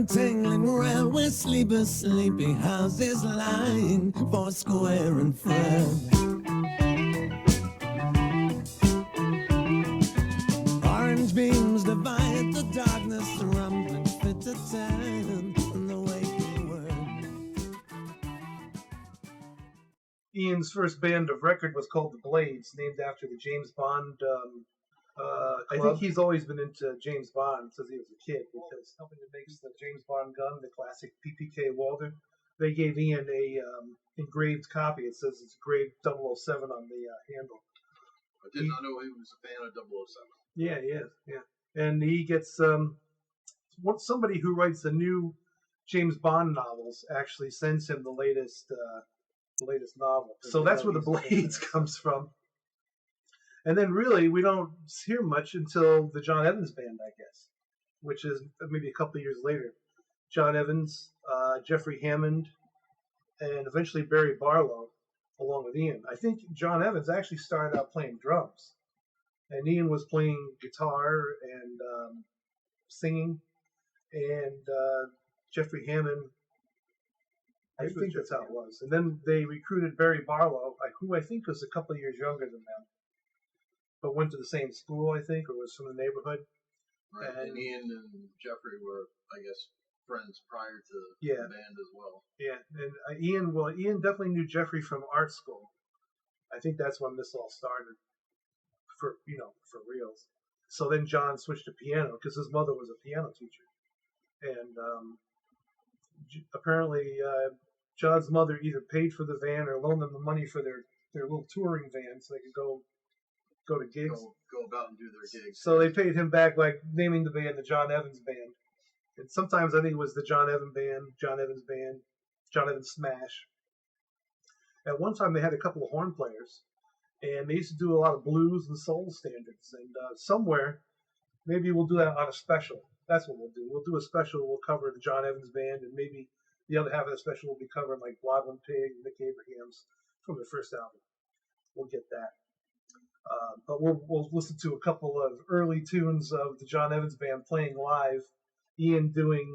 untangling railway sleepers, sleepy houses lying for square and fret. Orange beams divide the darkness, rumbling fit to town in the waking world. Ian's first band of record was called the Blades, named after the James Bond. I think he's always been into James Bond since he was a kid, because the company that makes the James Bond gun, the classic PPK Walther, they gave Ian a engraved copy. It says it's engraved 007 on the handle. I did not know he was a fan of 007. Yeah, he is. Yeah, and he gets somebody who writes the new James Bond novels actually sends him the latest novel. So that's where the Blades comes from. And then really we don't hear much until the John Evans Band, I guess, which is maybe a couple of years later. John Evans, Jeffrey Hammond, and eventually Barry Barlow, along with Ian. I think John Evans actually started out playing drums, and Ian was playing guitar and singing, and Jeffrey Hammond, I think that's how it was. And then they recruited Barry Barlow, who I think was a couple of years younger than them, but went to the same school, I think, or was from the neighborhood. Right, and Ian and Jeffrey were, I guess, friends prior to the band as well. Yeah, and Ian definitely knew Jeffrey from art school. I think that's when this all started, for reals. So then John switched to piano because his mother was a piano teacher, and apparently John's mother either paid for the van or loaned them the money for their little touring van so they could go to gigs. Go about and do their gigs. So they paid him back, like naming the band the John Evans Band. And sometimes I think it was the John Evans Band, John Evans Smash. At one time they had a couple of horn players, and they used to do a lot of blues and soul standards. And somewhere, maybe we'll do that on a special. That's what we'll do. We'll do a special. We'll cover the John Evans Band, and maybe the other half of the special will be covering like Blodwyn Pig, Mick Abrahams from the first album. We'll get that. But we'll listen to a couple of early tunes of the John Evans Band playing live. Ian doing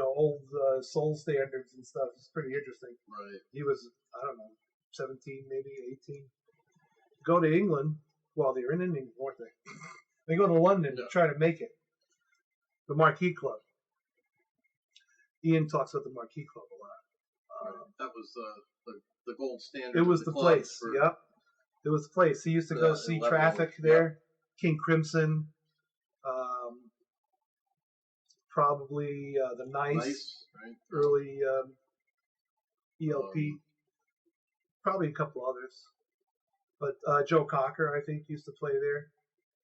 old soul standards and stuff. It's pretty interesting. Right. He was, I don't know, 17, maybe 18. Go to England. Well, they're in England, weren't they? They go to London to try to make it. The Marquee Club. Ian talks about the Marquee Club a lot. That was the gold standard. It was the place. Yep. It was the place. He used to go see Traffic there. Yep. King Crimson. Probably the Nice, right? Early ELP. Probably a couple others. But Joe Cocker, I think, used to play there.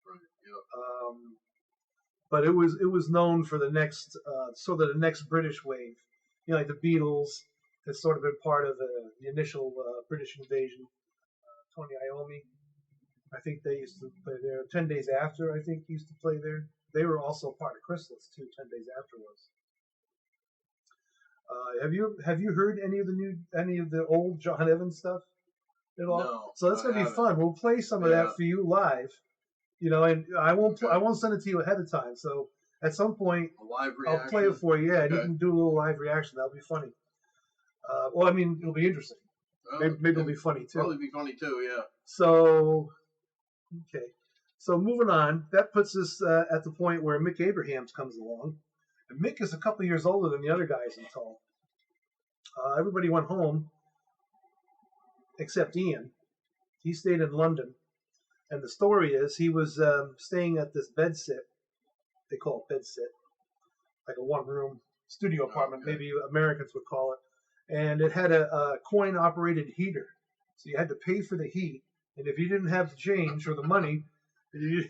Right. Yep. But it was known for the next the next British wave. Like the Beatles has sort of been part of the initial British invasion. Tony Iommi, I think they used to play there. 10 Days After, I think, used to play there. They were also part of Chrysalis too. 10 Days Afterwards. Have you heard any of the old John Evans stuff at all? No. So that's gonna be fun. We'll play some of that for you live. And I won't send it to you ahead of time. So at some point, I'll play it for you. Yeah, and you can do a little live reaction. That'll be funny. Well, I mean, it'll be interesting. Maybe it'll be funny too. Probably be funny too. Yeah. So, okay. So moving on, that puts us at the point where Mick Abrahams comes along. And Mick is a couple of years older than the other guys in Tull. Everybody went home except Ian. He stayed in London. And the story is he was staying at this bedsit. They call it bedsit. Like a one-room studio apartment, maybe Americans would call it. And it had a coin-operated heater. So you had to pay for the heat. And if you didn't have the change or the money, you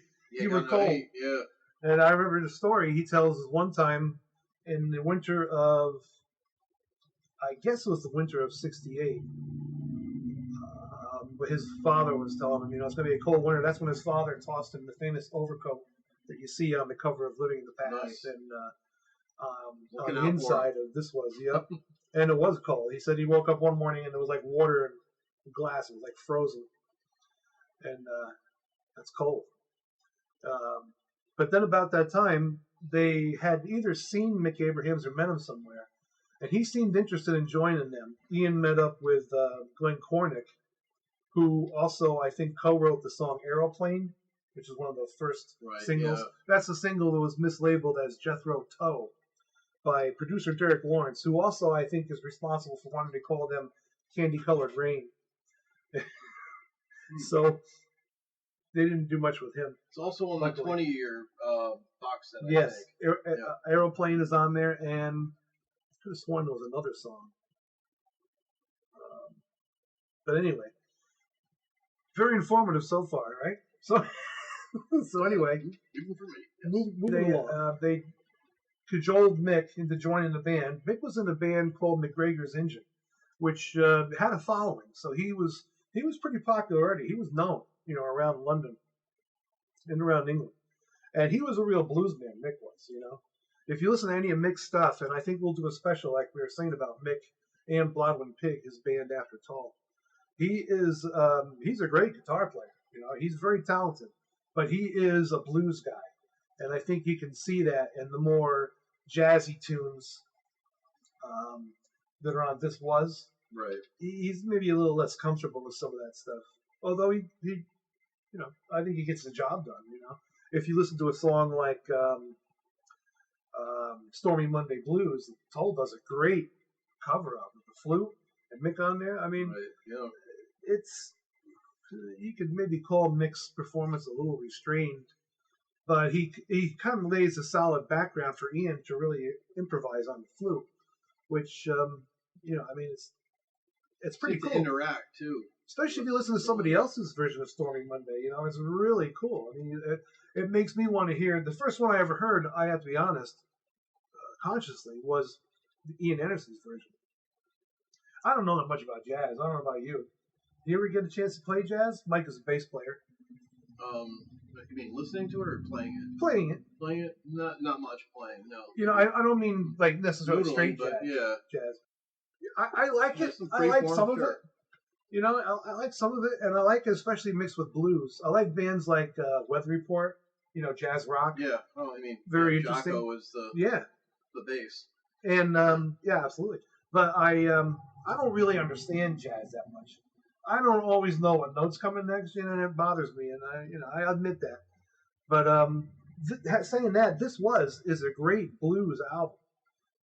were cold. Yeah. And I remember the story he tells one time in the winter of, I guess it was the winter of '68. But his father was telling him, it's going to be a cold winter. That's when his father tossed him the famous overcoat that you see on the cover of Living in the Past. Nice. And on the inside of this was, yep. And it was cold. He said he woke up one morning and there was like water and glass. It was like frozen. And that's cold. But then about that time, they had either seen Mick Abrahams or met him somewhere, and he seemed interested in joining them. Ian met up with Glenn Cornick, who also, I think, co-wrote the song Aeroplane, which is one of the first singles. Yeah. That's the single that was mislabeled as Jethro Tull by producer Derek Lawrence, who also, I think, is responsible for wanting to call them Candy Colored Rain. So they didn't do much with him. It's also on the 20-year box set, yes, I think. Aeroplane is on there, and I could have sworn there was another song. But anyway, very informative so far, right? So anyway, even for me, yes. They cajoled Mick into joining the band. Mick was in a band called McGregor's Engine, which had a following. So he was pretty popular already. He was known, around London and around England. And he was a real blues man, Mick was, If you listen to any of Mick's stuff, and I think we'll do a special like we were saying about Mick and Blodwyn Pig, his band after Tull. He's a great guitar player. He's very talented, but he is a blues guy. And I think you can see that in the more jazzy tunes that are on This Was. Right. He's maybe a little less comfortable with some of that stuff. Although he I think he gets the job done. If you listen to a song like Stormy Monday Blues, Tull does a great cover of it with the flute and Mick on there. I mean, you could maybe call Mick's performance a little restrained, but he kind of lays a solid background for Ian to really improvise on the flute, which it's pretty cool to interact too. Especially if you listen to somebody else's version of Stormy Monday, it's really cool. I mean, it makes me want to hear. The first one I ever heard, I have to be honest, consciously, was Ian Anderson's version. I don't know that much about jazz. I don't know about you. Do you ever get a chance to play jazz? Mike is a bass player. You mean listening to it or playing it? Playing it. Playing it? Not much playing, no. I don't mean like necessarily straight jazz. Yeah. Jazz. I like it. I like some of it. I like some of it, and I like it especially mixed with blues. I like bands like Weather Report, jazz rock. Yeah. Oh, I mean, very interesting. Jocko is the bass. And absolutely. But I don't really understand jazz that much. I don't always know what notes coming next, and it bothers me, and I admit that. But saying that, This is a great blues album.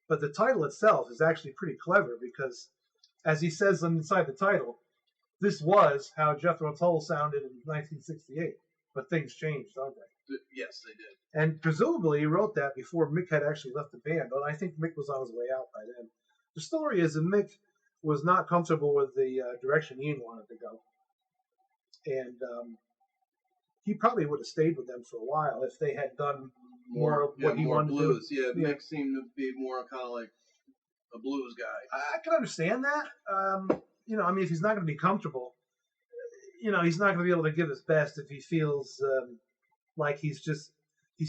But the title itself is actually pretty clever because, as he says inside the title, this was how Jethro Tull sounded in 1968. But things changed, don't they? Yes, they did. And presumably he wrote that before Mick had actually left the band. But I think Mick was on his way out by then. The story is that Mick was not comfortable with the direction Ian wanted to go. And he probably would have stayed with them for a while if they had done more of what he wanted blues. to do. Mick seemed to be more kind of like a blues guy. I can understand that. If he's not going to be comfortable, he's not going to be able to give his best if he feels like he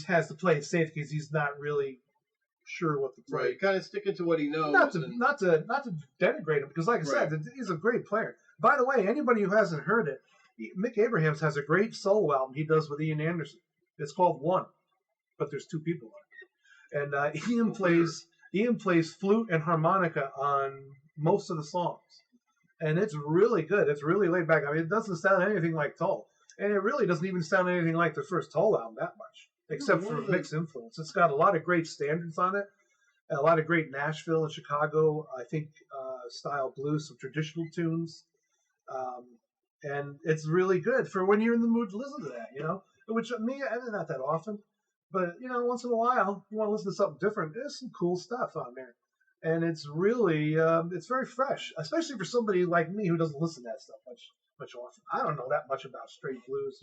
has to play it safe because he's not really sure what to play. Right, kind of sticking to what he knows. Not to denigrate him, because like I said, he's a great player. By the way, anybody who hasn't heard it, Mick Abrahams has a great solo album he does with Ian Anderson. It's called One, but there's two people on it. And Ian plays flute and harmonica on most of the songs. And it's really good. It's really laid back. I mean, it doesn't sound anything like Tull. And it really doesn't even sound anything like the first Tull album that much, except for Mick's influence. It's got a lot of great standards on it, and a lot of great Nashville and Chicago, I think, style blues, some traditional tunes. And it's really good for when you're in the mood to listen to that, which me, not that often. But, once in a while, you want to listen to something different. There's some cool stuff on there. And it's really, it's very fresh, especially for somebody like me who doesn't listen to that stuff much often. I don't know that much about straight blues,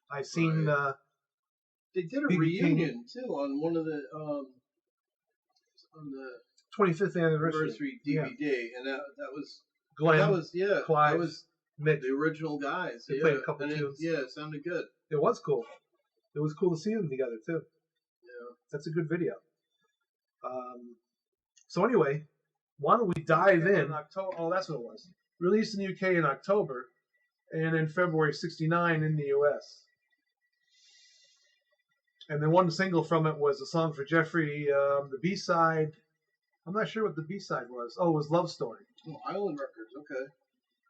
I've seen... they did a reunion, too, on one of the... on the 25th anniversary DVD, and that was... Glenn, that was, Clive, that was Mick. The original guys. They played a couple tunes. It sounded good. It was cool. It was cool to see them together, too. Yeah. That's a good video. So anyway, why don't we dive in? October, that's what it was. Released in the UK in October, and in February '69 in the US. And then one single from it was a song for Jeffrey. The B-side, I'm not sure what the B-side was. Oh, it was Love Story. Oh, Island Records, okay.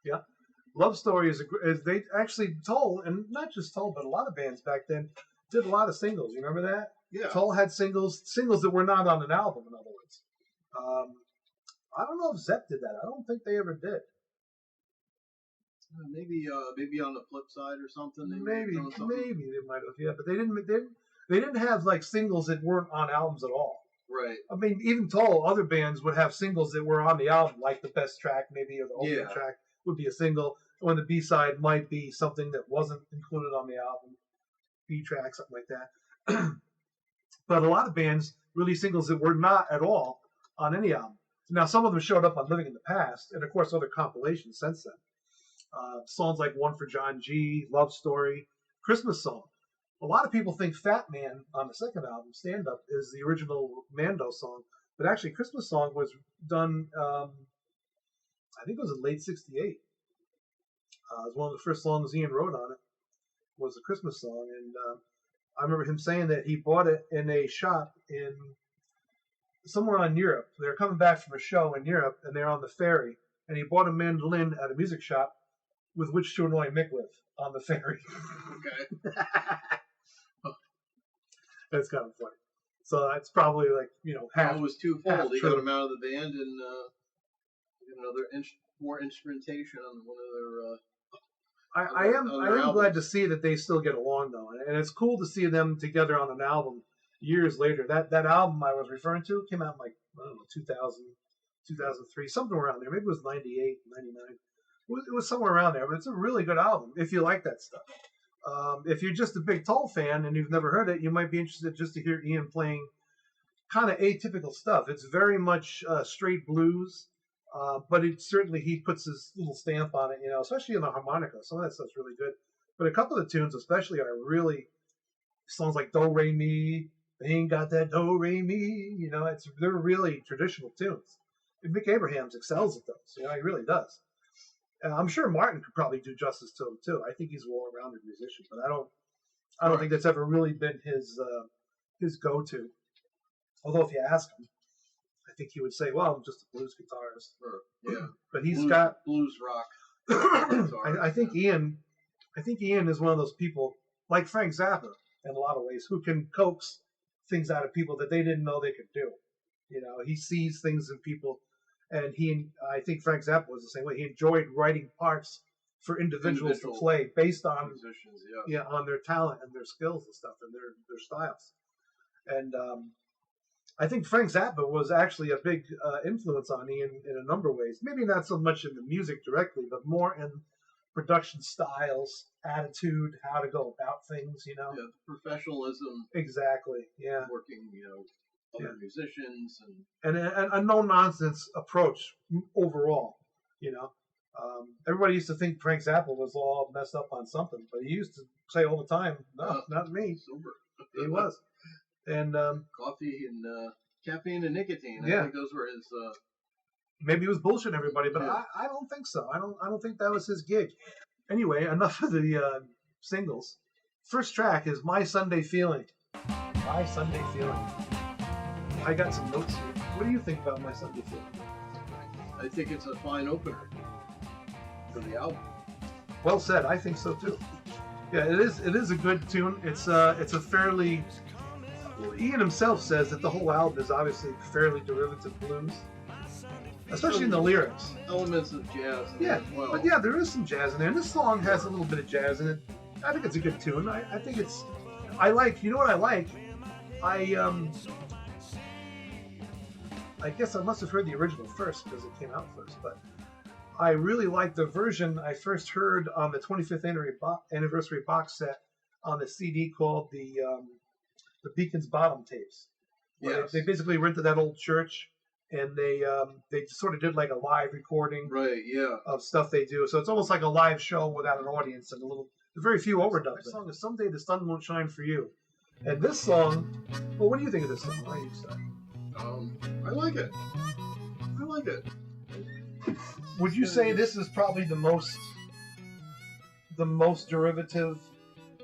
Yeah. Love Story is they actually Tull, and not just Tull, but a lot of bands back then did a lot of singles. You remember that? Yeah. Tull had singles that were not on an album, in other words. I don't know if Zepp did that. I don't think they ever did. Maybe on the flip side or something. Maybe they might have. Yeah, but they didn't have like singles that weren't on albums at all. Right. I mean, even Tull, other bands would have singles that were on the album, like the best track, maybe, or the opening track would be a single, when the B-side might be something that wasn't included on the album, B-track, something like that. But a lot of bands released singles that were not at all on any album. Now, some of them showed up on Living in the Past, and of course, other compilations since then. Songs like One for John G, Love Story, Christmas Song. A lot of people think Fat Man on the second album, Stand Up, is the original Mando song, but actually Christmas Song was done, I think it was in late 68. It was one of the first songs Ian wrote on it, was a Christmas song, and I remember him saying that he bought it in a shop in somewhere in Europe. They were coming back from a show in Europe, and they're on the ferry, and he bought a mandolin at a music shop with which to annoy Mick with on the ferry. Okay. That's kind of funny. So that's probably like, half. It was twofold. He got him out of the band and another more instrumentation on one of their. I am glad to see that they still get along though, and it's cool to see them together on an album years later. That album I was referring to came out in like, I don't know, 2000, 2003, something around there. Maybe it was 98, 99. It was somewhere around there, but it's a really good album if you like that stuff. If you're just a big Tull fan and you've never heard it, you might be interested just to hear Ian playing kind of atypical stuff. It's very much straight blues, but he puts his little stamp on it, especially in the harmonica. Some of that stuff's really good. But a couple of the tunes especially are really songs like Do Re Mi. They ain't got that Do Re Mi. They're really traditional tunes. And Mick Abrahams excels at those. He really does. I'm sure Martin could probably do justice to him too. I think he's a well-rounded musician, but I don't think that's ever really been his go-to. Although if you ask him, I think he would say, "Well, I'm just a blues guitarist." Yeah, but he's got blues rock. I think Ian is one of those people like Frank Zappa in a lot of ways who can coax things out of people that they didn't know they could do. He sees things in people. And I think Frank Zappa was the same way. He enjoyed writing parts for individuals to play based on musicians, on their talent and their skills and stuff and their styles. And I think Frank Zappa was actually a big influence on Ian in a number of ways. Maybe not so much in the music directly, but more in production styles, attitude, how to go about things. Yeah, the professionalism. Exactly. Yeah. Working, other musicians and a no nonsense approach overall. Everybody used to think Frank Zappa was all messed up on something, but he used to say all the time, "No, not me." Sober. He was, and coffee and caffeine and nicotine. Yeah. I think those were his. Maybe he was bullshitting everybody, but yeah. I don't think so. I don't think that was his gig. Anyway, enough of the singles. First track is "My Sunday Feeling." My Sunday Feeling. I got some notes here. What do you think about My Sunday Feeling? I think it's a fine opener for the album. Well said. I think so too. Yeah, it is. It is a good tune. It's a fairly. Well, Ian himself says that the whole album is obviously fairly derivative blues, especially in the lyrics. Elements of jazz. Yeah, as well. but yeah, there is some jazz in there. And this song has a little bit of jazz in it. I think it's a good tune. I think it's. I like. You know what I like? I guess I must have heard the original first because it came out first, but I really like the version I first heard on the 25th anniversary box set on the CD called the Beacon's Bottom tapes. Yes. They basically rented that old church and they sort of did like a live recording of stuff they do. So it's almost like a live show without an audience and very few overdubs. The song is "Someday the Sun Won't Shine for You." And this song, well, what do you think of this song? Why do you say? I like it. Would you say this is probably the most derivative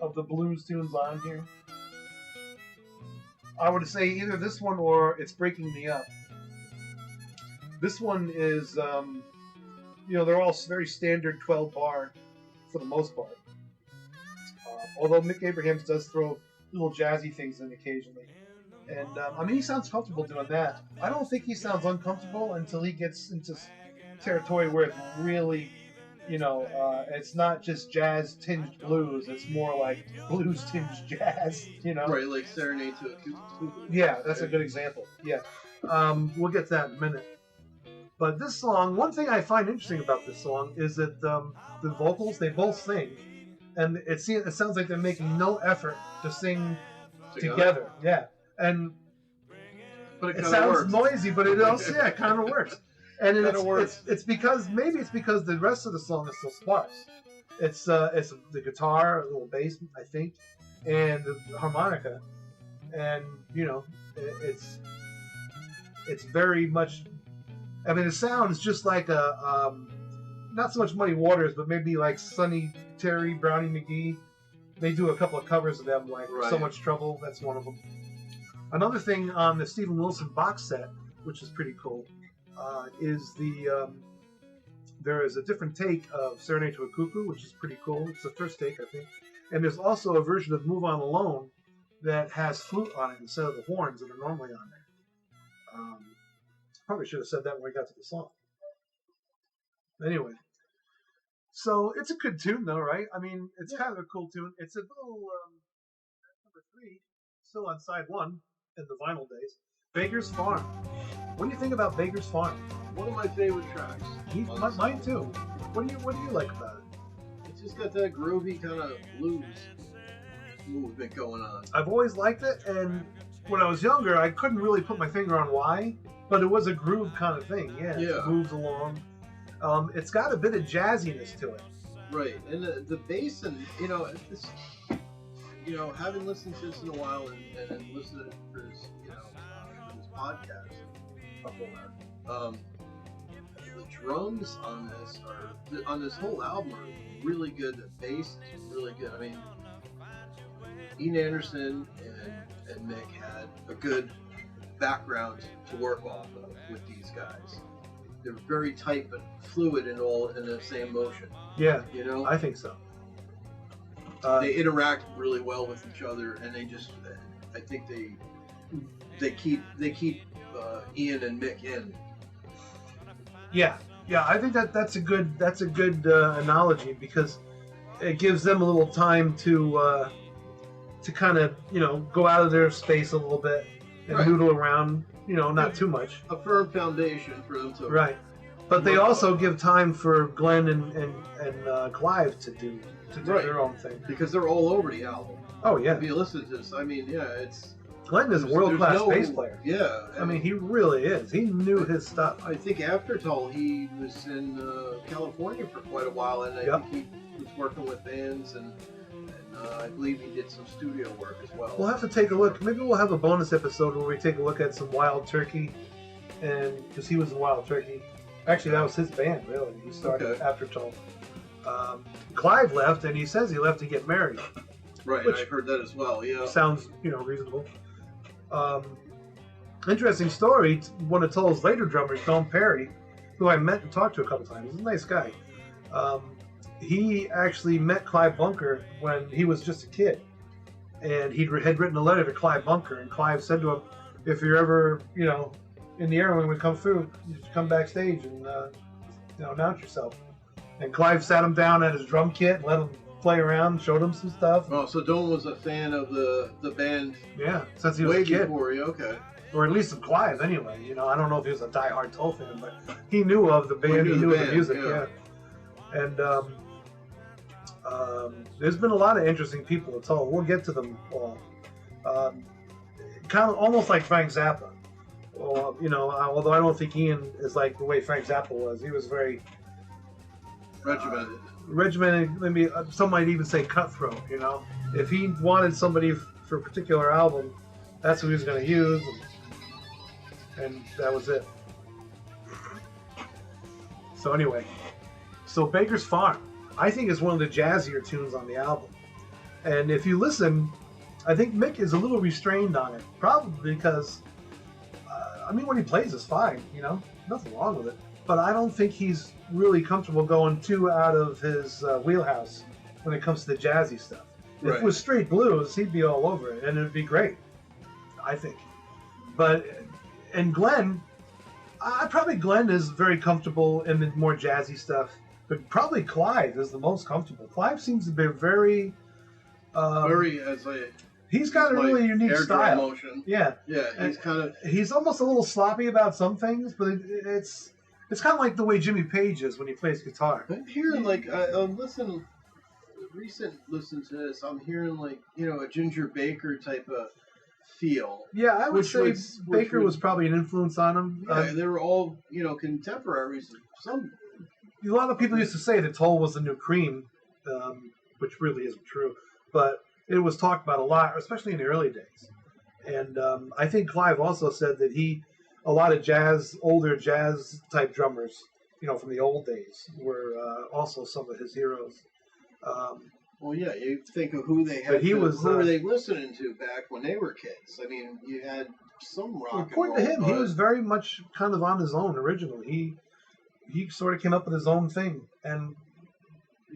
of the blues tunes on here? I would say either this one or It's Breaking Me Up. This one is, they're all very standard 12 bar for the most part. Although Mick Abrahams does throw little jazzy things in occasionally. And, he sounds comfortable doing that. I don't think he sounds uncomfortable until he gets into territory where it's really, it's not just jazz-tinged blues. It's more like blues-tinged jazz, Right, like Serenade to a Cuckoo. Yeah, that's a good example. Yeah. We'll get to that in a minute. But this song, one thing I find interesting about this song is that the vocals, they both sing. And it sounds like they're making no effort to sing together. Yeah. But it sounds noisy, but it also, it kind of works. And it's because the rest of the song is so sparse. It's the guitar, a little bass, I think, and the harmonica. And, it's very much, it sounds just like not so much Muddy Waters, but maybe like Sonny Terry, Brownie McGee. They do a couple of covers of them, like So Much Trouble. That's one of them. Another thing on the Steven Wilson box set, which is pretty cool, is there is a different take of Serenade to a Cuckoo, which is pretty cool. It's the first take, I think. And there's also a version of Move On Alone that has flute on it instead of the horns that are normally on there. Probably should have said that when we got to the song. Anyway. So it's a good tune, though, right? It's kind of a cool tune. It's a little number 3, still on side 1 in the vinyl days. Beggars Farm. What do you think about Beggars Farm? One of my favorite tracks. Mine too. What do you like about it? It's just got that groovy kind of blues movement going on. I've always liked it, and when I was younger, I couldn't really put my finger on why, but it was a groove kind of thing. Yeah. It moves along. It's got a bit of jazziness to it. Right, and the bass, and having listened to this in a while and listened to this, this podcast before, the drums on this whole album are really good. The bass is really good. Ian Anderson and Mick had a good background to work off of with these guys. They're very tight but fluid in the same motion. Yeah, I think so. They interact really well with each other, and I think they keep Ian and Mick in. Yeah, I think that's a good analogy, because it gives them a little time to kind of go out of their space a little bit and noodle around. Not too much. A firm foundation for them to. Right. But they also give time for Glenn and Clive to do their own thing. Because they're all over the album. Oh, yeah. If you listen to this, it's... Glenn is a world-class bass player. Yeah. He really is. He knew his stuff. I think after Tull, he was in California for quite a while, and I think he was working with bands, and I believe he did some studio work as well. We'll have to take a look. Maybe we'll have a bonus episode where we take a look at some Wild Turkey, and because he was in Wild Turkey. Actually, that was his band, really. He started after Tull. Clive left, and he says he left to get married. Right, I've heard that as well, yeah. Sounds, reasonable. Interesting story, one of Tull's later drummers, Doane Perry, who I met and talked to a couple times. He's a nice guy. He actually met Clive Bunker when he was just a kid, and he had written a letter to Clive Bunker, and Clive said to him, if you're ever, in the air when we come through, you just come backstage and, announce yourself. And Clive sat him down at his drum kit and let him play around, showed him some stuff. Oh, so Doane was a fan of the band. Yeah, since he was a kid. Before you, okay. Or at least of Clive, anyway. I don't know if he was a diehard Tull fan, but he knew of the band, he knew of the music, yeah. And there's been a lot of interesting people at Tull. We'll get to them all. Kind of almost like Frank Zappa. Well, although I don't think Ian is like the way Frank Zappa was. He was very regimented. Maybe some might even say cutthroat. If he wanted somebody for a particular album, that's who he was going to use, and that was it. So anyway, Beggars Farm, I think, is one of the jazzier tunes on the album. And if you listen, I think Mick is a little restrained on it, probably because, I mean, when he plays is fine, you know, nothing wrong with it. But I don't think he's really comfortable going too out of his wheelhouse when it comes to the jazzy stuff. If it was straight blues, he'd be all over it, and it'd be great, I think. And Glenn, Glenn is very comfortable in the more jazzy stuff, but probably Clive is the most comfortable. Clive seems to be very... he's got a really unique style. Motion. Yeah. Yeah, he's almost a little sloppy about some things, but it's kind of like the way Jimmy Page is when he plays guitar. I'm hearing recent listen to this, I'm hearing like, you know, a Ginger Baker type of feel. Yeah, I would say Baker was probably an influence on him. Yeah, they were all, you know, contemporaries. A lot of people used to say that Tull was the new Cream, which really isn't true, but it was talked about a lot, especially in the early days. And I think Clive also said that a lot of older jazz type drummers, you know, from the old days, were also some of his heroes. Well, yeah, you think of who they had. Who were they listening to back when they were kids? I mean, you had some rock. According to him, he was very much kind of on his own originally. He sort of came up with his own thing, and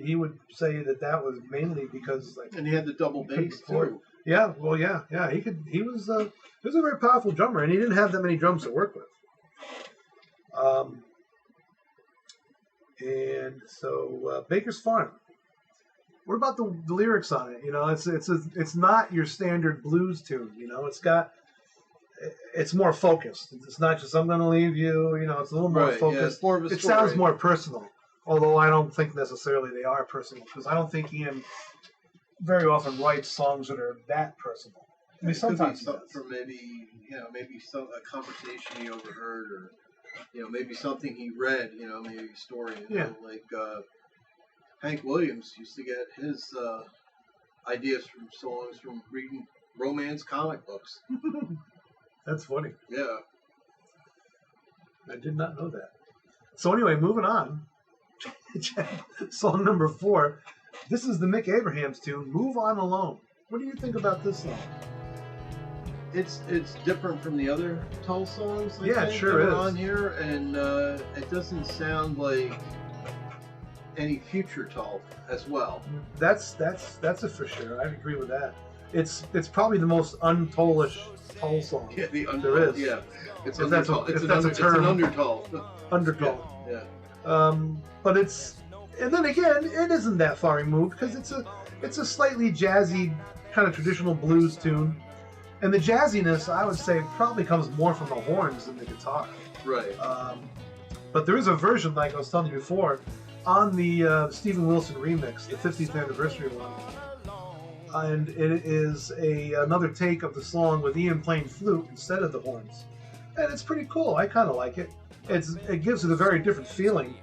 he would say that was mainly because and he had the double bass too. Yeah, well, yeah. He was a very powerful drummer, and he didn't have that many drums to work with. And so Beggars Farm. What about the lyrics on it? You know, it's not your standard blues tune. You know, it's more focused. It's not just I'm going to leave you. You know, it's a little more focused. Yeah, it's more of a story. It sounds more personal, although I don't think necessarily they are personal, because I don't think Ian very often writes songs that are that personal. I mean, sometimes he does. From maybe a conversation he overheard, or you know, maybe something he read. You know, maybe a story. You know, like. Hank Williams used to get his ideas from songs from reading romance comic books. That's funny. Yeah. I did not know that. So anyway, moving on. Song number 4. This is the Mick Abrahams tune, Move On Alone. What do you think about this song? It's different from the other Tull songs. It sure is. On here, and it doesn't sound like any future Tull as well. That's a for sure. I agree with that. It's probably the most un-Tullish Tull song there is. Yeah, it's an under-Tull. Under-Tull. Yeah. But and then again, it isn't that far removed because it's a slightly jazzy kind of traditional blues tune, and the jazziness I would say probably comes more from the horns than the guitar. Right. But there is a version, like I was telling you before, on the Stephen Wilson remix, the 50th anniversary one, and it is another take of the song with Ian playing flute instead of the horns, and it's pretty cool. I kind of like it. It gives it a very different feeling.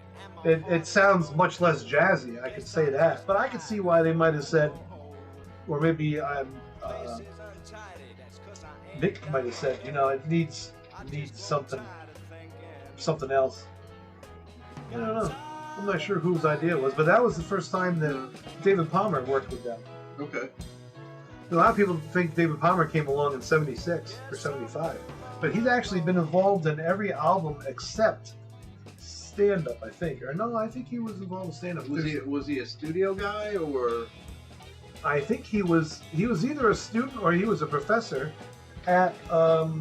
It sounds much less jazzy, I could say that, but I could see why they might have said, or maybe Mick might have said, you know, it needs something else. I don't know. I'm not sure whose idea it was, but that was the first time that David Palmer worked with them. Okay. A lot of people think David Palmer came along in 76 or 75, but he's actually been involved in every album except stand-up, I think. Or no, I think he was involved with stand-up. Was he a studio guy, or? I think he was either a student or he was a professor at the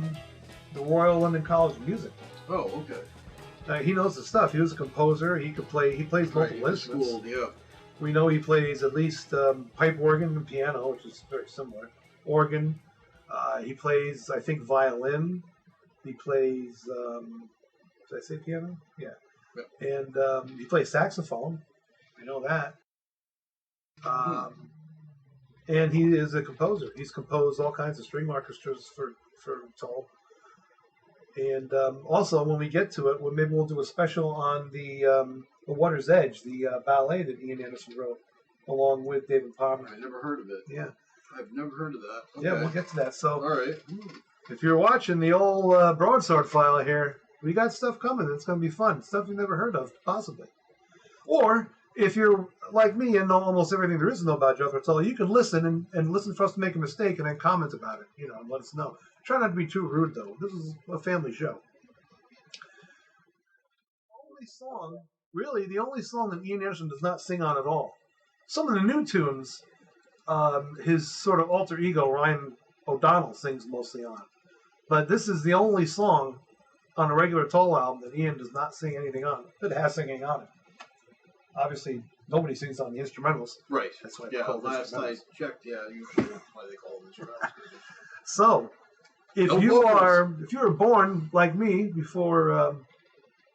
Royal London College of Music. Oh, okay. He knows the stuff. He was a composer. He plays multiple instruments. Schooled, yeah. We know he plays at least pipe organ and piano, which is very similar. Organ. He plays, I think, violin. He plays, did I say piano? Yeah. Yep. And he plays saxophone. I know that. And he is a composer. He's composed all kinds of string orchestras for Tull. And also, when we get to it, maybe we'll do a special on the Water's Edge, the ballet that Ian Anderson wrote, along with David Palmer. I never heard of it. Yeah. I've never heard of that. Okay. Yeah, we'll get to that. So, all right. If you're watching the old Broadsword file here, we got stuff coming. It's going to be fun. Stuff you've never heard of, possibly. Or, if you're like me and know almost everything there is to know about Jethro Tull, you can listen and listen for us to make a mistake and then comment about it, and let us know. Try not to be too rude, though. This is a family show. The only song that Ian Anderson does not sing on at all. Some of the new tunes, his sort of alter ego, Ryan O'Donnell, sings mostly on. But this is the only song on a regular Tull album that Ian does not sing anything on, that has singing on it. Obviously, nobody sings on the instrumentals. Right. That's why they call them last I checked, usually that's why they call them instrumentals. So, if you were born like me before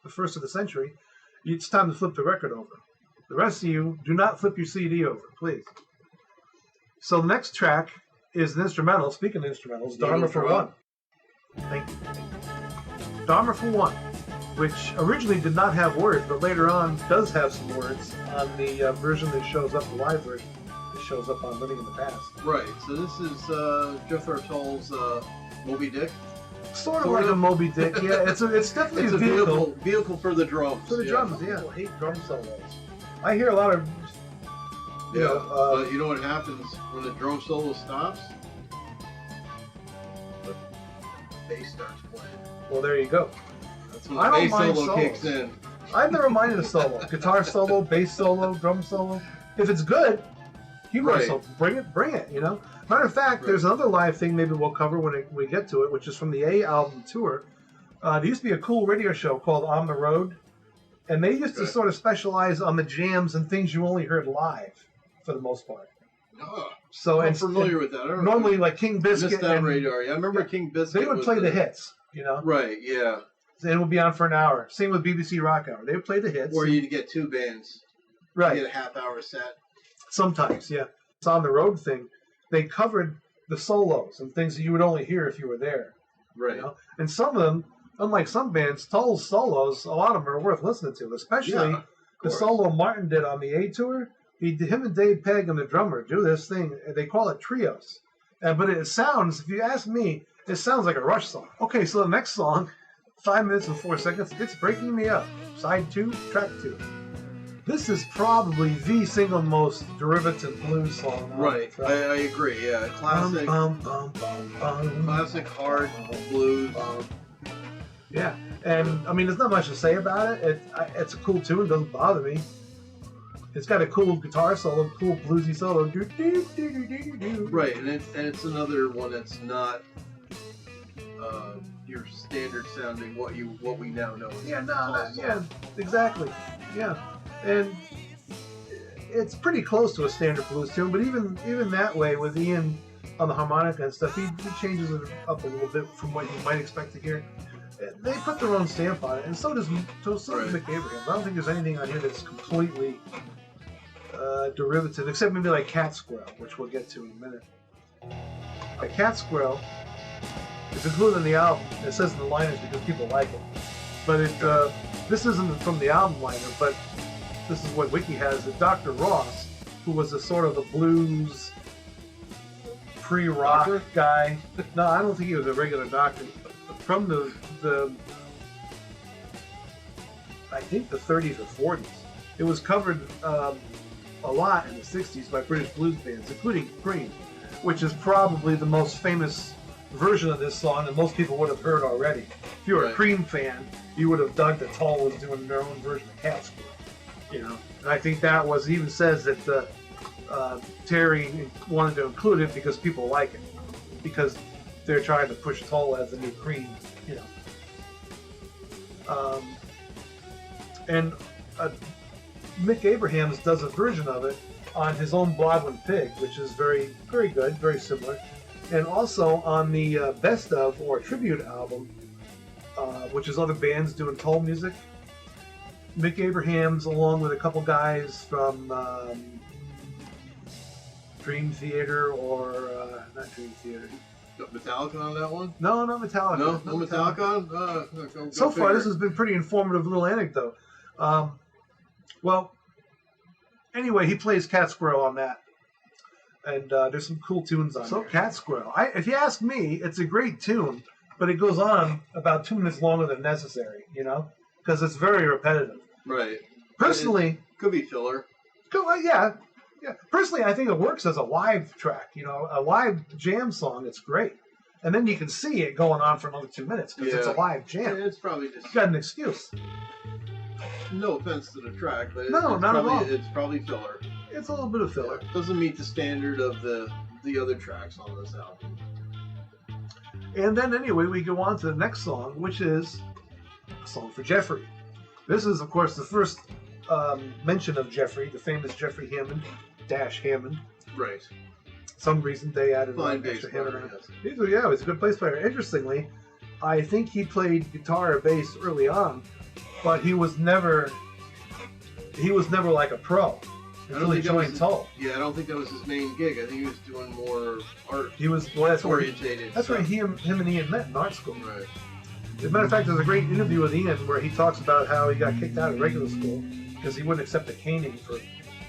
the first of the century, it's time to flip the record over. The rest of you, do not flip your CD over, please. So the next track is an instrumental. Speaking of instrumentals, Dharma For On. Thank you. Dharma For On, which originally did not have words, but later on does have some words on the version that shows up, the live version that shows up on Living in the Past. Right. So this is Jethro Tull's Moby Dick. Sort of like a Moby Dick, yeah. It's definitely a vehicle for the drums. For the drums, yeah. I hate drum solos. I hear a lot of. But you know what happens when the drum solo stops? The bass starts playing. Well, there you go. That's when the bass solo kicks in. I've never minded a solo. Guitar solo, bass solo, drum solo. If it's good, solo, bring it, Matter of fact, there's another live thing maybe we'll cover when we get to it, which is from the A album tour. There used to be a cool radio show called On the Road, and they used to sort of specialize on the jams and things you only heard live, for the most part. Oh, so I'm familiar with that. I don't normally, like King Biscuit. Missed that radio. I remember King Biscuit. They would play the hits, Right, yeah. And it would be on for an hour. Same with BBC Rock Hour. They would play the hits. Or you'd get two bands. Right. You get a half-hour set. Sometimes, yeah. It's On the Road thing. They covered the solos and things that you would only hear if you were there. Right. And some of them, unlike some bands, Tull's solos, a lot of them are worth listening to, especially the solo Martin did on the A tour. Him and Dave Pegg and the drummer do this thing. They call it trios. But it sounds, if you ask me, it sounds like a Rush song. Okay, so the next song, 5 minutes and 4 seconds, It's Breaking Me Up, side 2, track 2. This is probably the single most derivative blues song. Right, I agree. Yeah, classic, classic hard blues. Yeah, and I mean, there's not much to say about it. It's a cool tune. It doesn't bother me. It's got a cool guitar solo, cool bluesy solo. Right, and it's another one that's not your standard sounding what we now know. Exactly. Yeah. And it's pretty close to a standard blues tune, but even that way, with Ian on the harmonica and stuff, he changes it up a little bit from what you might expect to hear. They put their own stamp on it, and so does Mick Abraham. I don't think there's anything on here that's completely derivative, except maybe like Cat Squirrel, which we'll get to in a minute. A Cat Squirrel is included in the album. It says in the liners because people like it. But this isn't from the album liner, but this is what Wiki has. That Dr. Ross, who was a sort of a blues pre-rock guy. No, I don't think he was a regular doctor. From the I think the 30s or 40s. It was covered a lot in the 60s by British blues bands, including Cream, which is probably the most famous version of this song that most people would have heard already. If you were a Cream fan, you would have dug that Tull was doing their own version of Cat Squirrel. And I think that was, even says that Terry wanted to include it because people like it, because they're trying to push Tull as the new Cream, and Mick Abrahams does a version of it on his own Broadway Pig, which is very, very good, very similar, and also on the Best of or Tribute album, which is other bands doing Tull music. Mick Abrahams, along with a couple guys from Dream Theater, or not Dream Theater. Metallica on that one? No, not Metallica. No Metallica on? So far, this has been pretty informative little anecdote. Well, anyway, he plays Cat Squirrel on that. And there's some cool tunes on there. Cat Squirrel. If you ask me, it's a great tune, but it goes on about 2 minutes longer than necessary, because it's very repetitive. Right. Personally... It could be filler. Yeah. Personally, I think it works as a live track. A live jam song. It's great, and then you can see it going on for another 2 minutes because it's a live jam. It's probably just You got an excuse. no offense to the track, but No, it's not probably, at all. It's probably filler. It's a little bit of filler. It doesn't meet the standard of the other tracks on this album. And then anyway, we go on to the next song, which is a song for Jeffrey. This is, of course, the first mention of Jeffrey, the famous Jeffrey Hammond, Hammond. Right. Some reason they added Fine an bass extra player, Hammond. yes. Yeah, he's a good bass player. Interestingly, I think he played guitar or bass early on, but he was never like a pro until he joined Tull. Yeah, I don't think that was his main gig. I think he was doing more art That's orientated. where him and Ian met in art school. Right. As a matter of fact, there's a great interview with Ian where he talks about how he got kicked out of regular school because he wouldn't accept a caning for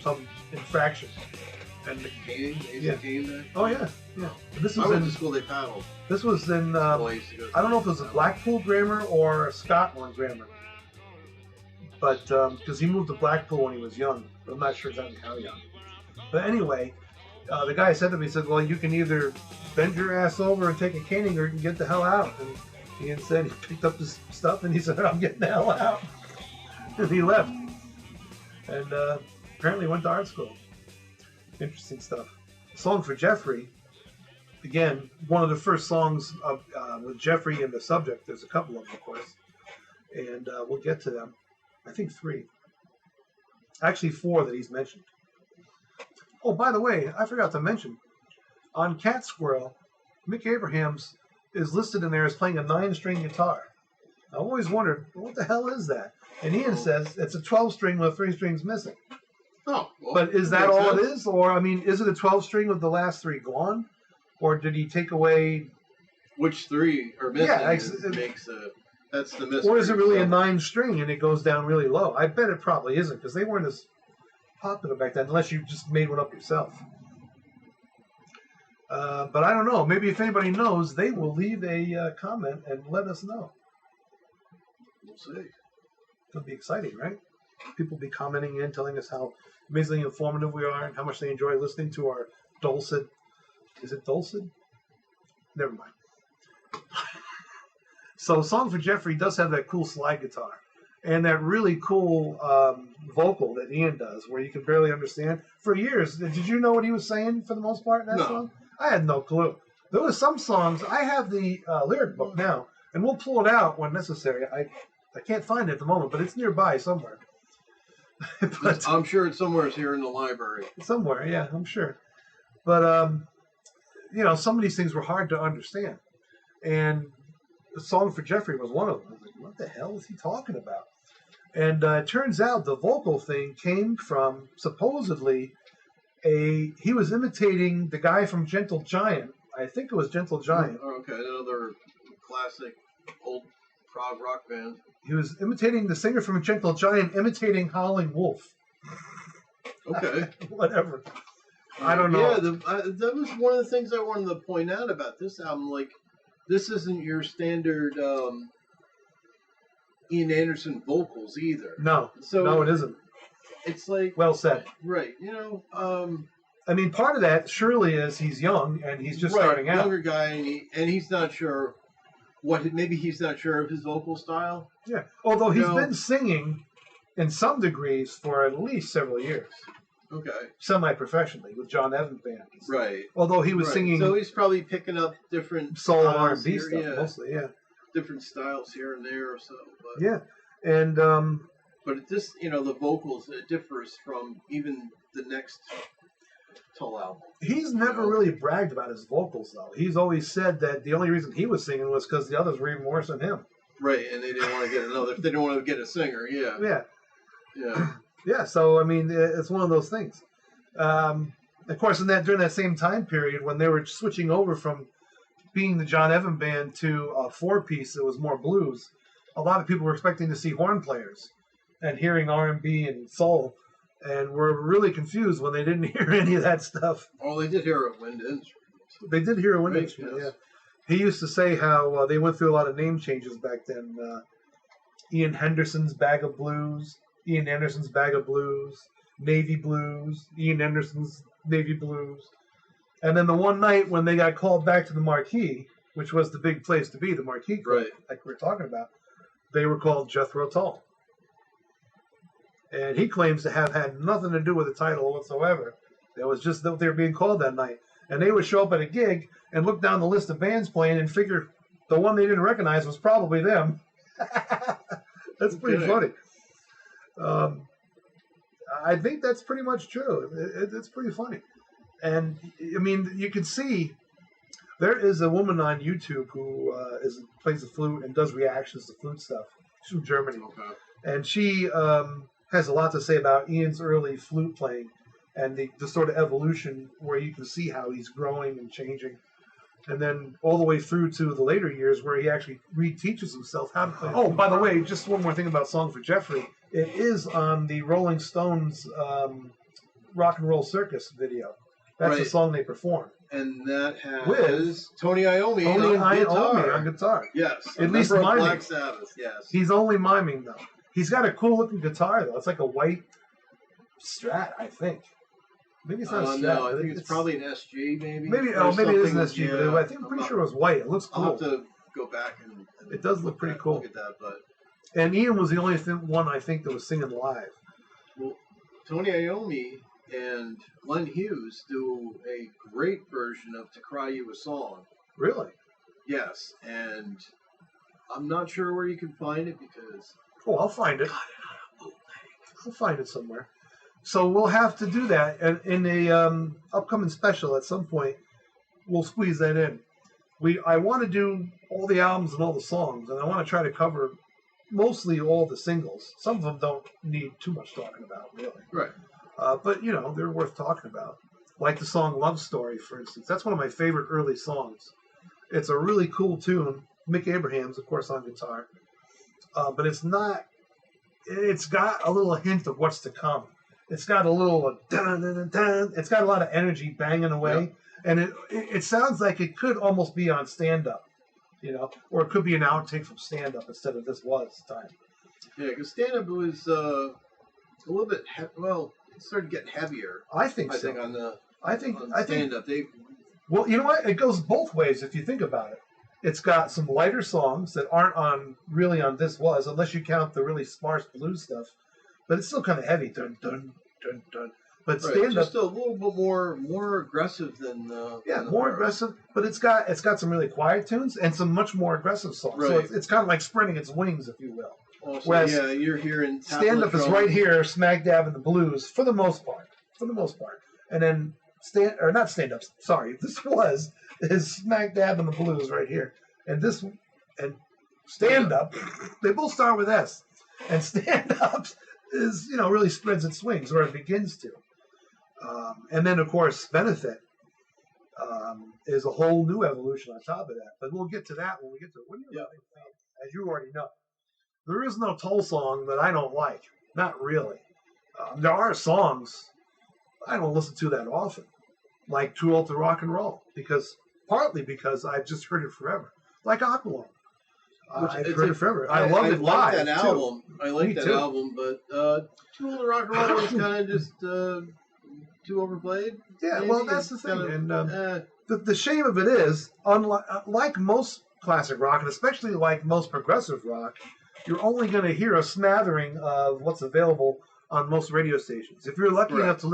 some infraction. And Caning? They used to cane back? oh yeah. This I was went in to school, they paddled. this was in Well, I used to go to I don't know if it was a Blackpool grammar or a Scotland grammar, but because he moved to Blackpool when he was young, but I'm not sure exactly how young. But anyway, the guy said to me, he said, "Well, you can either bend your ass over and take a caning, or you can get the hell out." And Ian said he picked up his stuff and he said, "I'm getting the hell out," and he left. And apparently went to art school. Interesting stuff. Song for Jeffrey. Again, one of the first songs of, with Jeffrey in the subject. There's a couple of them, of course, and we'll get to them. I think 3. Actually 4 that he's mentioned. Oh, by the way, I forgot to mention, on Cat Squirrel, Mick Abrahams is listed in there as playing a 9-string guitar. I always wondered, what the hell is that? And Ian says it's a 12-string with 3 strings missing. Oh, well, But is that all it is? Or, I mean, is it a 12-string with the last 3 gone? Or did he take away... Which 3 are missing makes that's the mystery. Or is it really a 9-string and it goes down really low? I bet it probably isn't, because they weren't as popular back then, unless you just made one up yourself. But I don't know. Maybe if anybody knows, they will leave a comment and let us know. We'll see. It'll be exciting, right? People be commenting in, telling us how amazingly informative we are and how much they enjoy listening to our dulcet. Is it dulcet? Never mind. So, Song for Jeffrey does have that cool slide guitar and that really cool vocal that Ian does, where you can barely understand. For years, did you know what he was saying for the most part in that song? I had no clue. There were some songs. I have the lyric book now, and we'll pull it out when necessary. I can't find it at the moment, but it's nearby somewhere. But I'm sure it's somewhere here in the library. Somewhere, yeah, I'm sure. But, some of these things were hard to understand. And the Song for Jeffrey was one of them. I was like, what the hell is he talking about? And it turns out the vocal thing came from, supposedly, he was imitating the guy from Gentle Giant. I think it was Gentle Giant. Oh, okay, another classic old prog rock band. He was imitating the singer from Gentle Giant, imitating Howling Wolf. Okay. Whatever. I don't know. Yeah, that was one of the things I wanted to point out about this album. Like, this isn't your standard Ian Anderson vocals either. No, it isn't. It's like... Well said. Right, I mean, part of that surely is he's young and he's just starting out. Younger guy, and he's not sure maybe he's not sure of his vocal style. Yeah, although he's been singing in some degrees for at least several years. Okay. Semi-professionally with John Evans Band. Right. Although he was singing... So he's probably picking up different soul and R&B stuff, mostly, yeah. Different styles here and there or so. But, yeah, and... but this, the vocals, it differs from even the next Tull album. He's never really bragged about his vocals, though. He's always said that the only reason he was singing was because the others were even worse than him. Right, and they didn't want to get they didn't want to get a singer, yeah. Yeah. Yeah. Yeah, so, I mean, it's one of those things. Of course, during that same time period, when they were switching over from being the John Evans Band to a 4-piece that was more blues, a lot of people were expecting to see horn players and hearing R&B and soul, and were really confused when they didn't hear any of that stuff. Oh, they did hear a wind instrument. They did hear a wind instrument, yeah. He used to say how they went through a lot of name changes back then. Ian Henderson's Bag of Blues, Ian Anderson's Bag of Blues, Navy Blues, Ian Anderson's Navy Blues. And then the one night when they got called back to the Marquee, which was the big place to be, the Marquee Club, Right. like we were talking about, they were called Jethro Tull. And he claims to have had nothing to do with the title whatsoever. It was just that they were being called that night. And they would show up at a gig and look down the list of bands playing and figure the one they didn't recognize was probably them. That's pretty funny. I think that's pretty much true. It's pretty funny. And, I mean, you can see there is a woman on YouTube who plays the flute and does reactions to flute stuff. She's from Germany. Okay. And she has a lot to say about Ian's early flute playing and the sort of evolution where you can see how he's growing and changing. And then all the way through to the later years where he actually reteaches himself how to play. Oh, by the way, just one more thing about Song for Jeffrey. It is on the Rolling Stones Rock and Roll Circus video. That's the song they perform. And that has With Tony Iommi on guitar. Yes. At least miming. Black Sabbath, yes. He's only miming, though. He's got a cool-looking guitar, though. It's like a white Strat, I think. Maybe it's not a Strat. No, I think it's probably an SG, maybe. Maybe it is an SG, but I think I'm pretty sure it was white. It looks cool. I'll have to go back and it does look pretty cool. Look at that, but... And Ian was the only one, I think, that was singing live. Well, Tony Iommi and Glenn Hughes do a great version of To Cry You a Song. Really? Yes, and I'm not sure where you can find it because... Oh, I'll find it. I'll find it somewhere. So we'll have to do that. And in a upcoming special at some point, we'll squeeze that in. I want to do all the albums and all the songs, and I want to try to cover mostly all the singles. Some of them don't need too much talking about, really. Right. But, you know, they're worth talking about. Like the song Love Story, for instance. That's one of my favorite early songs. It's a really cool tune. Mick Abraham's, of course, on guitar. But it's got a little hint of what's to come. It's got a little dun, dun, dun, dun. It's got a lot of energy banging away. Yep. And it sounds like it could almost be on stand-up, you know, or it could be an outtake from stand-up instead of This Was time. Yeah, because stand-up was a little bit, it started getting heavier. I think so. I think stand-up. Well, you know what? It goes both ways if you think about it. It's got some lighter songs that aren't really on This Was, unless you count the really sparse blues stuff. But it's still kind of heavy. Dun, dun, dun, dun. But stand-up, just a little bit more aggressive than more aggressive. But it's got some really quiet tunes and some much more aggressive songs. Right. So it's kind of like spreading its wings, if you will. Also, whereas you're hearing stand-up is right here, smack dab in the blues for the most part. And then This Was is smack dab in the blues right here. And stand-up, they both start with S. And stand-up is, you know, really spreads its wings, or it begins to. And then, of course, Benefit is a whole new evolution on top of that. But we'll get to that when we get to it. What do you think? As you already know, there is no Tull song that I don't like. Not really. There are songs I don't listen to that often, like Too Old to Rock and Roll, partly because I've just heard it forever. Like Aqualung. I've heard it forever. I love it live, that album. Too. I like that album, but Too Old to Rock and Roll is kind of just too overplayed. Yeah, maybe. well, that's the thing. And the shame of it is, like most classic rock, and especially like most progressive rock, you're only going to hear a smattering of what's available on most radio stations. If you're lucky enough to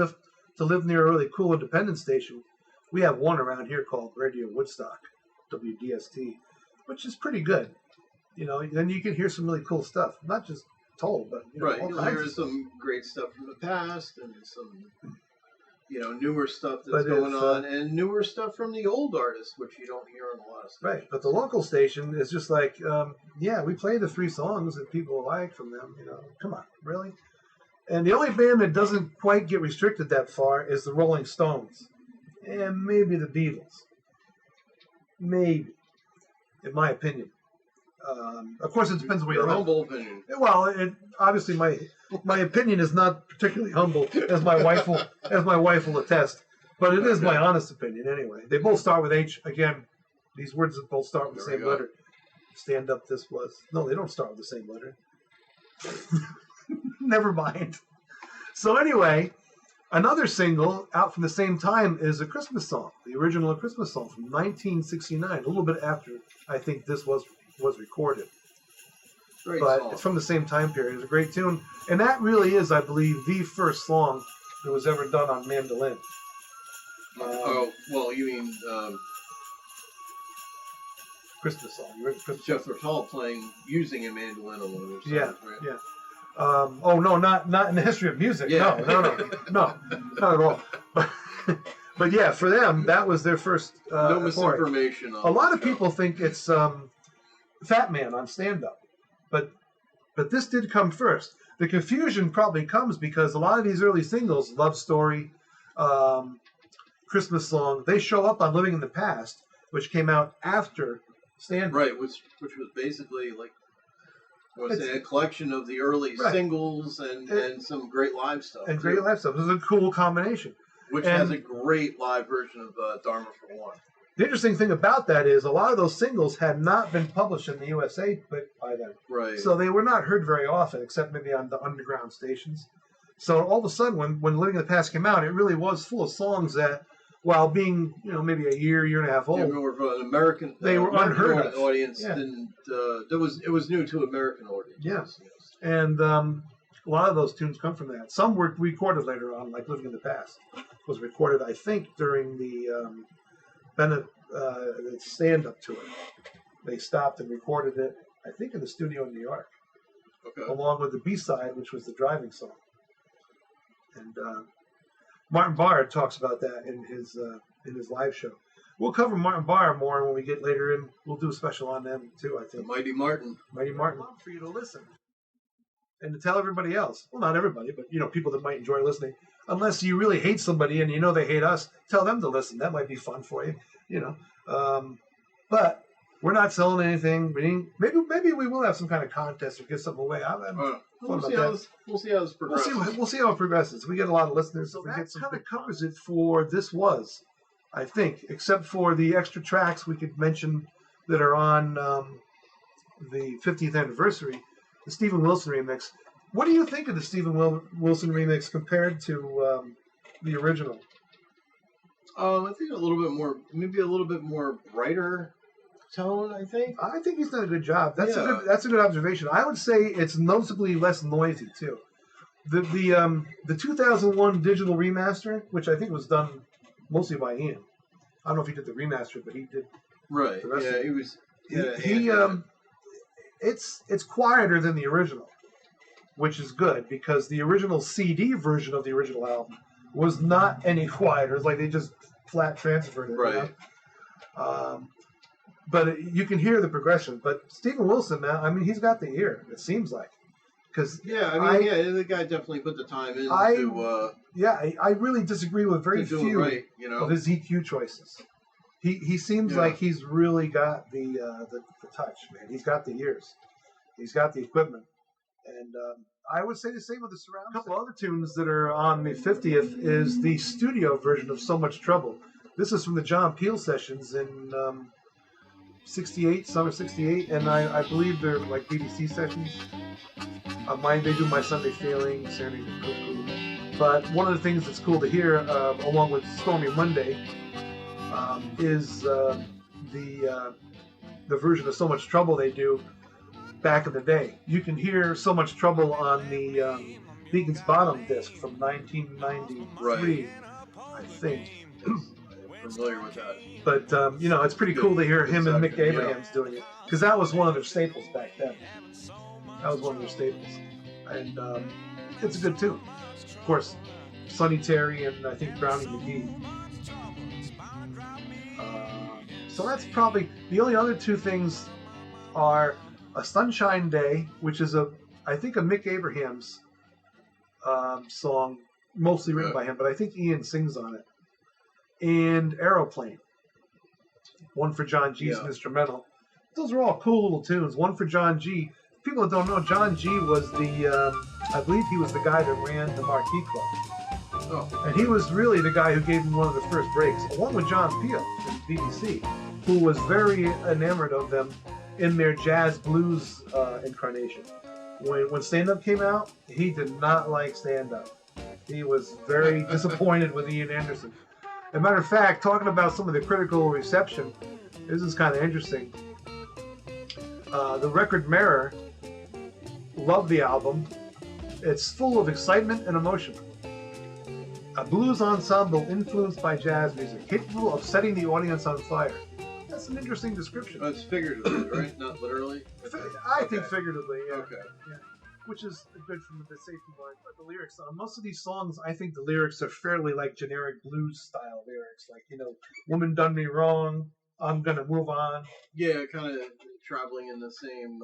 live near a really cool independent station, we have one around here called Radio Woodstock, WDST, which is pretty good. You know, then you can hear some really cool stuff. Not just Tull, but you'll hear some great stuff from the past and some newer stuff that's going on, and newer stuff from the old artists, which you don't hear on a lot of stations. Right, but the local station is just like, we play the 3 songs that people like from them. You know, come on, really? And the only band that doesn't quite get restricted that far is the Rolling Stones, and maybe the Beatles. Maybe, in my opinion. Of course, it depends on where you live. Humble opinion. Well, obviously my opinion is not particularly humble, as my wife will attest. But it is my honest opinion anyway. They both start with H. Again, these words that both start with the same letter. Stand Up, This Was. No, they don't start with the same letter. Never mind. So anyway, another single out from the same time is A Christmas Song, the original Christmas Song from 1969, a little bit after I think this was recorded. Great But song. it's from the same time period. It's a great tune. And that really is, I believe, the first song that was ever done on mandolin. Oh, well, you mean Christmas song. You ready for Christmas? Jethro Tull using a mandolin on one of their songs, Yeah, right? yeah. Oh no, not in the history of music. Yeah. No, not at all. But yeah, for them, that was their first. No foray. misinformation. On A lot the of show. people think it's Fat Man on stand up, but this did come first. The confusion probably comes because a lot of these early singles, Love Story, Christmas Song, they show up on Living in the Past, which came out after stand up. Right, which was basically like I want to say a collection of the early Right. singles and some great live stuff. And too, great live stuff. It was a cool combination. which and- has a great live version of Dharma For On. The interesting thing about that is a lot of those singles had not been published in the USA by then. Right. So they were not heard very often, except maybe on the underground stations. So all of a sudden, when Living in the Past came out, it really was full of songs that, while being maybe a year and a half old, Yeah, more of an American. They were American unheard of. audience. Yeah. Didn't. It was new to American audiences. Yeah. Yes. and a lot of those tunes come from that. Some were recorded later on, like Living in the Past was recorded, I think, during the stand-up tour. They stopped and recorded it, I think, in the studio in New York, Okay. along with the B-side, which was the driving song. And Martin Barr talks about that in his live show. We'll cover Martin Barr more when we get later in. We'll do a special on them too, I The think. Mighty Martin. Mighty Martin, for you to listen and to tell everybody else. Well, not everybody, but people that might enjoy listening. Unless you really hate somebody and they hate us, tell them to listen. That might be fun for you, But we're not selling anything. Maybe we will have some kind of contest or give something away. We'll see how this progresses. We'll see how it progresses. We get a lot of listeners. So that kind of covers it for This Was, I think, except for the extra tracks we could mention that are on the 50th anniversary, the Stephen Wilson remix. What do you think of the Stephen Wilson remix compared to the original? I think maybe a little bit more brighter tone. I think. I think he's done a good job. That's Yeah. a good observation. I would say it's noticeably less noisy too. The 2001 digital remaster, which I think was done mostly by Ian. I don't know if he did the remaster, but he did. Right. The rest Yeah, of- he was. It's quieter than the original, which is good because the original CD version of the original album was not any quieter. It's like they just flat transferred it. Right. But you can hear the progression. But Stephen Wilson, now, I mean, he's got the ear. It seems like, because the guy definitely put the time in I really disagree with very to do few it right. of his EQ choices. He seems like he's really got the touch, man. He's got the ears. He's got the equipment. And I would say the same with the surround. A couple other tunes that are on the 50th is the studio version of So Much Trouble. This is from the John Peel sessions in 68, summer 68, and I believe they're like BBC sessions. They do My Sunday Feeling, Saturday Cuckoo. But one of the things that's cool to hear, along with Stormy Monday, is the version of So Much Trouble they do back in the day. You can hear So Much Trouble on the Beacon's Bottom disc from 1993, I think. Familiar with that. But it's pretty cool to hear him and Mick Exactly, yeah. Abrahams doing it, because that was one of their staples back then. That was one of their staples, and it's a good tune. Of course, Sonny Terry and I think Brownie McGee. So that's probably the only other two things are A Sunshine Day, which is I think a Mick Abrahams song, mostly written by him, but I think Ian sings on it. And Aeroplane. One for John G's instrumental. Those are all cool little tunes. One for John G. People that don't know, John G was I believe he was the guy that ran the Marquee Club. Oh. And he was really the guy who gave him one of the first breaks, along with John Peel from BBC, who was very enamored of them in their jazz blues incarnation. When stand-up came out, he did not like stand-up. He was very disappointed with Ian Anderson. As a matter of fact, talking about some of the critical reception, this is kind of interesting. The Record Mirror loved the album. It's full of excitement and emotion. A blues ensemble influenced by jazz music, capable of setting the audience on fire. That's an interesting description. Oh, it's figuratively, right? Not literally? I think figuratively, yeah. Okay. Yeah. Which is good from the safety line. But the lyrics on most of these songs, I think the lyrics are fairly like generic blues style lyrics. Like, woman done me wrong, I'm going to move on. Yeah, kind of traveling in the same...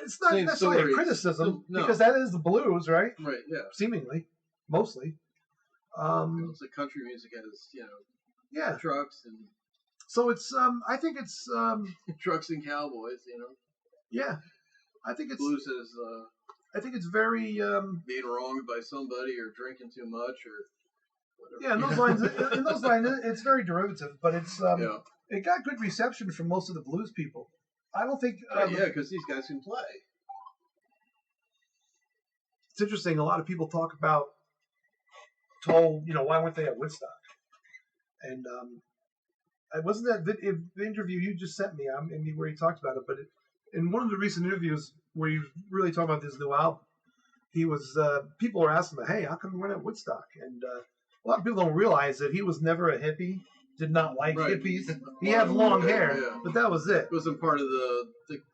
it's not necessarily a criticism, because that is the blues, right? Right, yeah. Seemingly. Mostly. It's like country music has, yeah, trucks and... So it's, I think it's... trucks and cowboys, Yeah. I think it's... Blues is... I think it's very... being wronged by somebody or drinking too much or whatever. Yeah, in those lines, it's very derivative, but it's... It got good reception from most of the blues people. I don't think... yeah, because these guys can play. It's interesting. A lot of people talk about Tull, why weren't they at Woodstock? And wasn't that the interview you just sent me, where he talked about it, but in one of the recent interviews where he was really talking about this new album, he was, people were asking him, hey, how come we weren't at Woodstock? And a lot of people don't realize that he was never a hippie, did not like hippies. He had long hair, but that was it. It wasn't part of the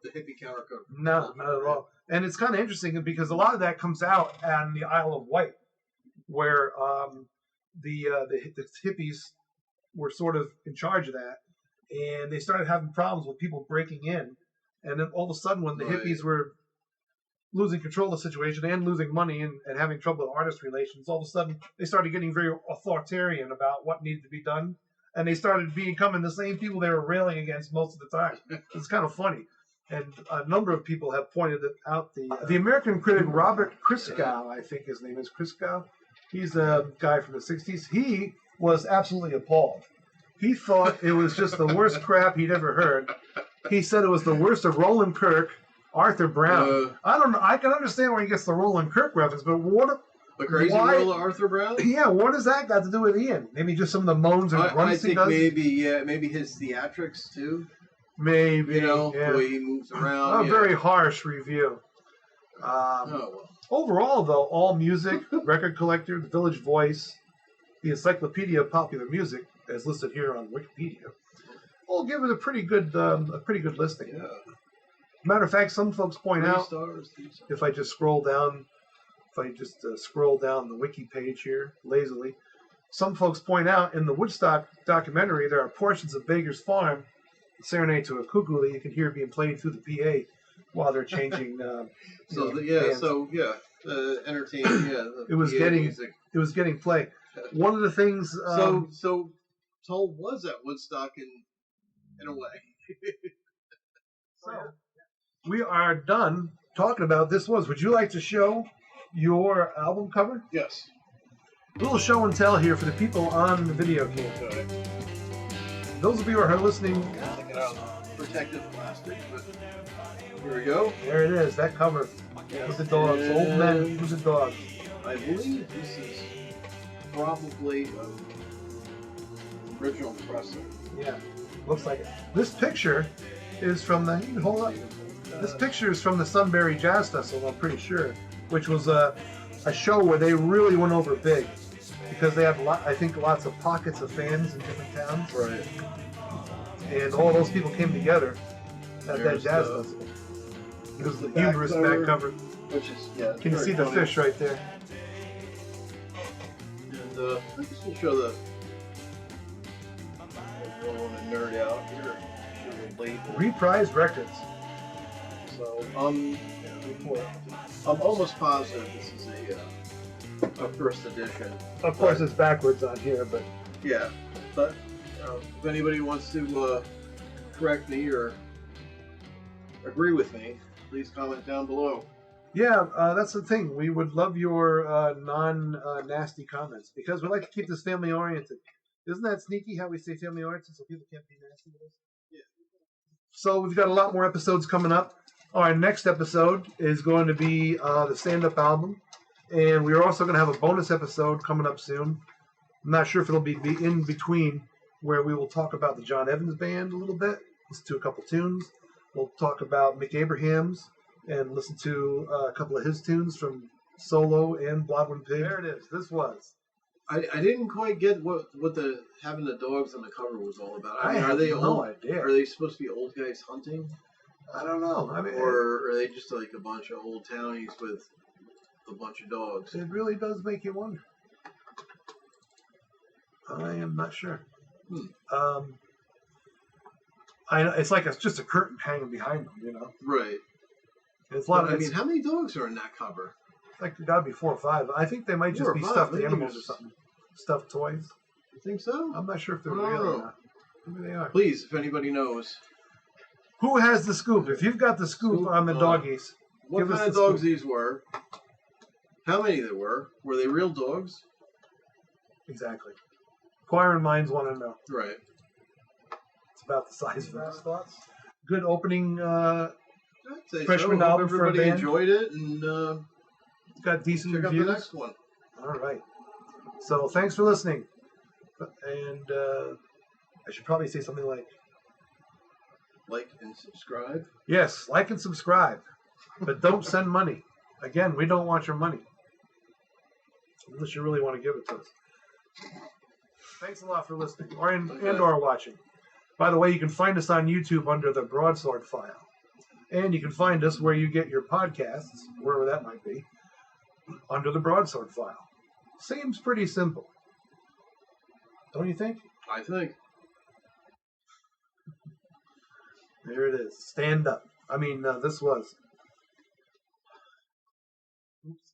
hippie counterculture. No, not at all. And it's kind of interesting because a lot of that comes out on the Isle of Wight, where the hippies were sort of in charge of that, and they started having problems with people breaking in, and then all of a sudden when the hippies were losing control of the situation and losing money and having trouble with artist relations, all of a sudden they started getting very authoritarian about what needed to be done, and they started becoming the same people they were railing against most of the time. It's kind of funny. And a number of people have pointed out. The American critic Robert Christgau, I think his name is Christgau, he's a guy from the 60s. He was absolutely appalled. He thought it was just the worst crap he'd ever heard. He said it was the worst of Roland Kirk, Arthur Brown. I don't know. I can understand where he gets the Roland Kirk reference, but the crazy world of Arthur Brown? Yeah, what does that got to do with Ian? Maybe just some of the moans and grunts he does? Maybe his theatrics too. Maybe, the way he moves around. A very harsh review. Overall, though, All Music, Record Collector, The Village Voice, the Encyclopedia of Popular Music, as listed here on Wikipedia, all give it a pretty good listing. Yeah. Matter of fact, some folks point out, if I just scroll down the wiki page here lazily, some folks point out in the Woodstock documentary there are portions of Beggars Farm, Serenade to a Cuckoo, that you can hear being played through the PA while they're changing. Entertaining. Yeah, it was getting play. One of the things. So Tull was at Woodstock in a way. So we are done talking about this. Would you like to show your album cover? Yes. A little show and tell here for the people on the video cam. Okay. Those of you who are listening, take it out. Protective plastic, but here we go. There it is, that cover with the dogs, old men with the dogs. I believe this is probably original pressing. Yeah, looks like it. This picture is from the. You can hold up. This picture is from the Sunbury Jazz Festival, I'm pretty sure, which was a show where they really went over big. Because they have, lots of pockets of fans in different towns. Right. And all those people came together at that jazz festival. It was the humorous back cover. Which is, Can you see the fish right there? And I guess we'll show the... I don't want to nerd out here. Show the label. Reprise Records. So, I'm almost positive this is a first edition. Of course, it's backwards on here, but yeah. But if anybody wants to correct me or agree with me, please comment down below. Yeah, that's the thing. We would love your non-nasty comments because we like to keep this family-oriented. Isn't that sneaky how we say family-oriented so people can't be nasty with us? Yeah. So we've got a lot more episodes coming up. Our next episode is going to be the stand-up album. And we are also going to have a bonus episode coming up soon. I'm not sure if it'll be in between, where we will talk about the John Evans Band a little bit, listen to a couple tunes. We'll talk about Mick Abrahams and listen to a couple of his tunes from Solo and Bloodwind Pig. There it is. This was. I didn't quite get what the having the dogs on the cover was all about. I mean, have are they no old? idea. Are they supposed to be old guys hunting? I don't know. I mean, or are they just like a bunch of old townies with a bunch of dogs? It really does make you wonder. I am not sure. It's like it's just a curtain hanging behind them, you know. Right. It's a lot. I mean, how many dogs are in that cover? Like there got to be 4 or 5. I think they might just be stuffed animals or something. Stuffed toys. You think so? I'm not sure if they're real or not. Maybe they are. Please, if anybody knows. Who has the scoop? If you've got the scoop on the doggies, what kind of dogs these were? How many there were? Were they real dogs? Exactly. Inquiring minds want to know. Right. It's about the size of those thoughts. Good opening freshman album for a band. Everybody enjoyed it and got decent check reviews. out the next one. All right. So thanks for listening. And I should probably say something like and subscribe. Yes, like and subscribe. But don't send money. Again, we don't want your money. Unless you really want to give it to us. Thanks a lot for listening or watching. By the way, you can find us on YouTube under the Broadsword file. And you can find us where you get your podcasts, wherever that might be, under the Broadsword file. Seems pretty simple. Don't you think? I think. There it is. Stand up. I mean, this was. Oops.